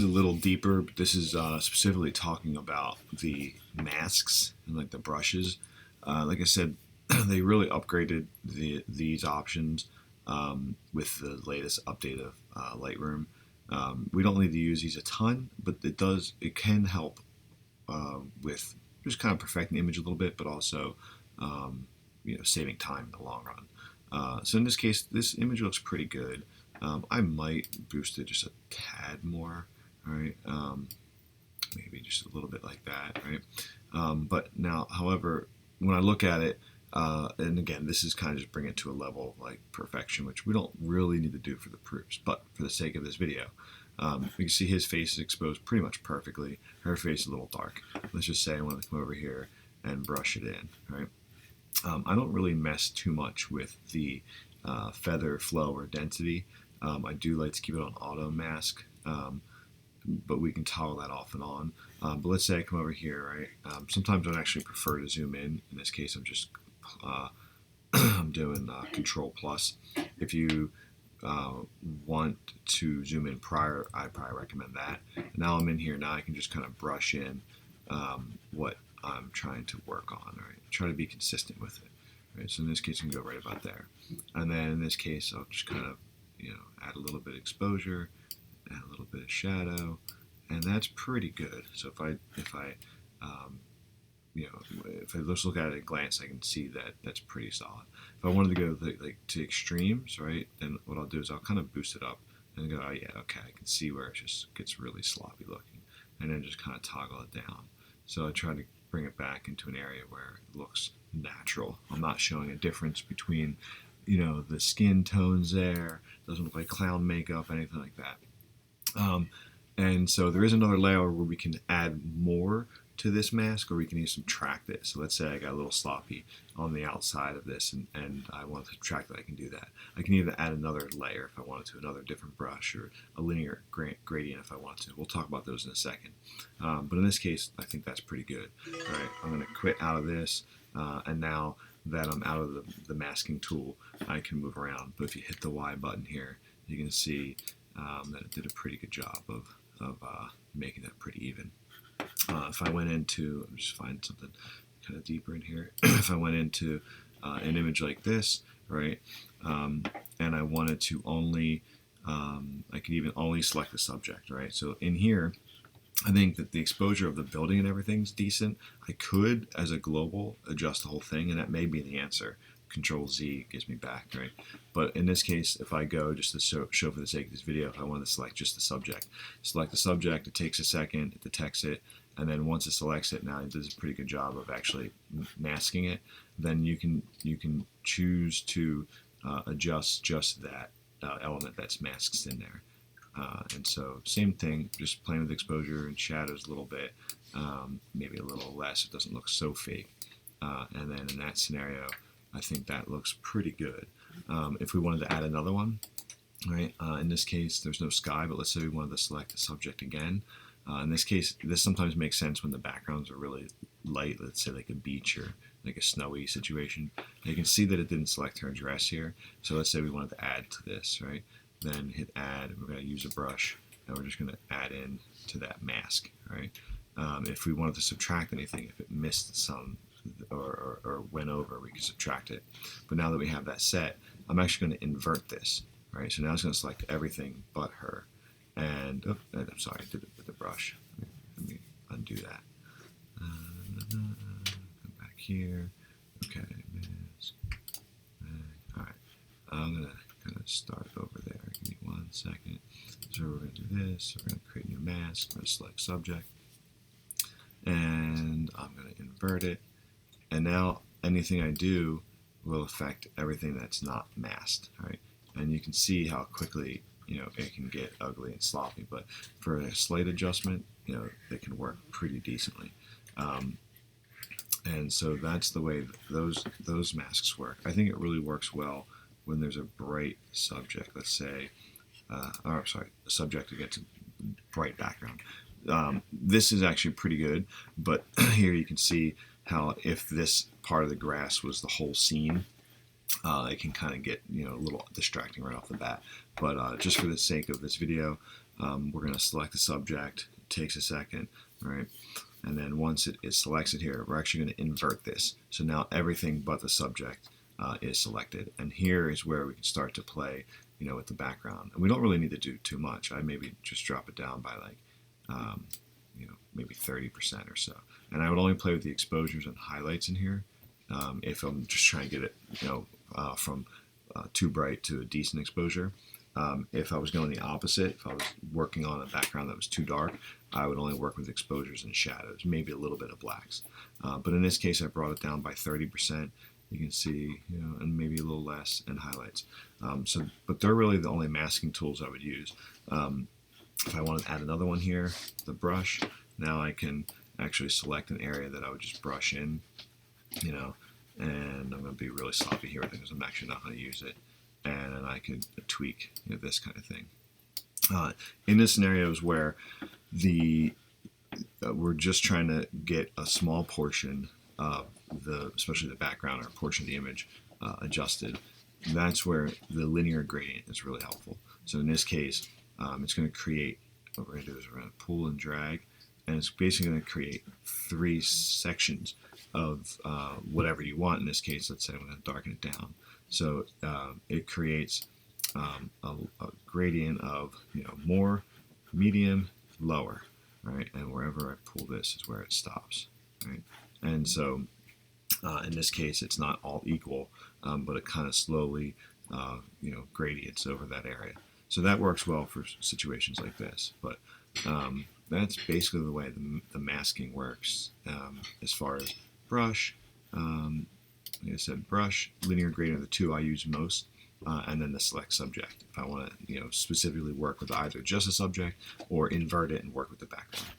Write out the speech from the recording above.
A little deeper, but this is specifically talking about the masks and like the brushes. Like I said, they really upgraded these options with the latest update of Lightroom. We don't need to use these a ton, but it can help with just kind of perfecting the image a little bit, but also saving time in the long run. So in this case, this image looks pretty good. I might boost it just a tad more. All right, maybe just a little bit like that, right? But now, however, when I look at it, and again, this is kind of just bring it to a level of like perfection, which we don't really need to do for the proofs, but for the sake of this video, you can see his face is exposed pretty much perfectly. Her face is a little dark. Let's just say I want to come over here and brush it in, right? I don't really mess too much with the feather flow or density. I do like to keep it on auto mask. But we can toggle that off and on. But let's say I come over here, right? Sometimes I'd actually prefer to zoom in. In this case, I'm just I'm doing Control Plus. If you want to zoom in prior, I probably recommend that. Now I'm in here. Now I can just kind of brush in what I'm trying to work on. Right? Try to be consistent with it. Right? So in this case, I can go right about there. And then in this case, I'll just kind of add a little bit of exposure. Add a little bit of shadow, and that's pretty good. So if I just look at it at a glance, I can see that that's pretty solid. If I wanted to go to extremes, right, then what I'll do is I'll kind of boost it up and go, oh yeah, okay, I can see where it just gets really sloppy looking, and then just kind of toggle it down. So I try to bring it back into an area where it looks natural. I'm not showing a difference between the skin tones there. Doesn't look like clown makeup, anything like that. And so there is another layer where we can add more to this mask, or we can even subtract it. So let's say I got a little sloppy on the outside of this, and I want to subtract it. I can do that. I can either add another layer if I wanted to, another different brush, or a linear gradient if I want to. We'll talk about those in a second. But in this case, I think that's pretty good. All right, I'm going to quit out of this, and now that I'm out of the masking tool, I can move around. But if you hit the Y button here, you can see that it did a pretty good job of making that pretty even. If I went into, I'm just find something kind of deeper in here. If I went into an image like this, right, and I wanted to only, I could even only select the subject, right? So in here, I think that the exposure of the building and everything's decent. I could, as a global, adjust the whole thing, and that may be the answer. Control Z gives me back, right? But in this case, if I go just to show for the sake of this video, if I want to select just the subject, it takes a second, it detects it, and then once it selects it, now it does a pretty good job of actually masking it. Then you can choose to adjust just that element that's masked in there. And so same thing, just playing with exposure and shadows a little bit, maybe a little less, it doesn't look so fake. And then in that scenario, I think that looks pretty good. If we wanted to add another one, right? In this case, there's no sky, but let's say we wanted to select the subject again. In this case, this sometimes makes sense when the backgrounds are really light, let's say like a beach or like a snowy situation. And you can see that it didn't select her dress here. So let's say we wanted to add to this, right? Then hit add, and we're going to use a brush, and we're just going to add in to that mask, right? If we wanted to subtract anything, if it missed some or went over, we can subtract it. But now that we have that set, I'm actually going to invert this, right? So now it's going to select everything but her. And, oh, I'm sorry, I did it with the brush. Let me undo that. Come back here. Okay, mask. All right, I'm going to kind of start over there. Give me 1 second. So we're going to do this. We're going to create a new mask. I'm going to select subject. And I'm going to invert it. And now anything I do will affect everything that's not masked, right? And you can see how quickly, it can get ugly and sloppy, but for a slight adjustment, it can work pretty decently. And so that's the way those masks work. I think it really works well when there's a bright subject, let's say, a subject against a bright background. This is actually pretty good, but here you can see how if this part of the grass was the whole scene, it can kind of get a little distracting right off the bat. But just for the sake of this video, we're going to select the subject. It takes a second, right? And then once it selects it here, we're actually going to invert this. So now everything but the subject is selected. And here is where we can start to play, with the background. And we don't really need to do too much. I maybe just drop it down by like, maybe 30% or so. And I would only play with the exposures and highlights in here if I'm just trying to get it, from too bright to a decent exposure. If I was going the opposite, if I was working on a background that was too dark, I would only work with exposures and shadows, maybe a little bit of blacks. But in this case, I brought it down by 30%. You can see, and maybe a little less, and highlights. But they're really the only masking tools I would use. If I want to add another one here, the brush, now I can actually select an area that I would just brush in, and I'm going to be really sloppy here because I'm actually not going to use it. And then I could tweak, this kind of thing. In the scenarios where we're just trying to get a small portion of especially the background or a portion of the image adjusted, that's where the linear gradient is really helpful. So in this case, it's going to create, what we're going to do is we're going to pull and drag, and it's basically going to create 3 sections of whatever you want. In this case, let's say I'm going to darken it down. So it creates a gradient of more, medium, lower, right? And wherever I pull this is where it stops, right? And so in this case, it's not all equal, but it kind of slowly gradients over that area. So that works well for situations like this. But that's basically the way the masking works as far as brush. Like I said, brush, linear gradient are the 2 I use most, and then the select subject if I want to specifically work with either just a subject or invert it and work with the background.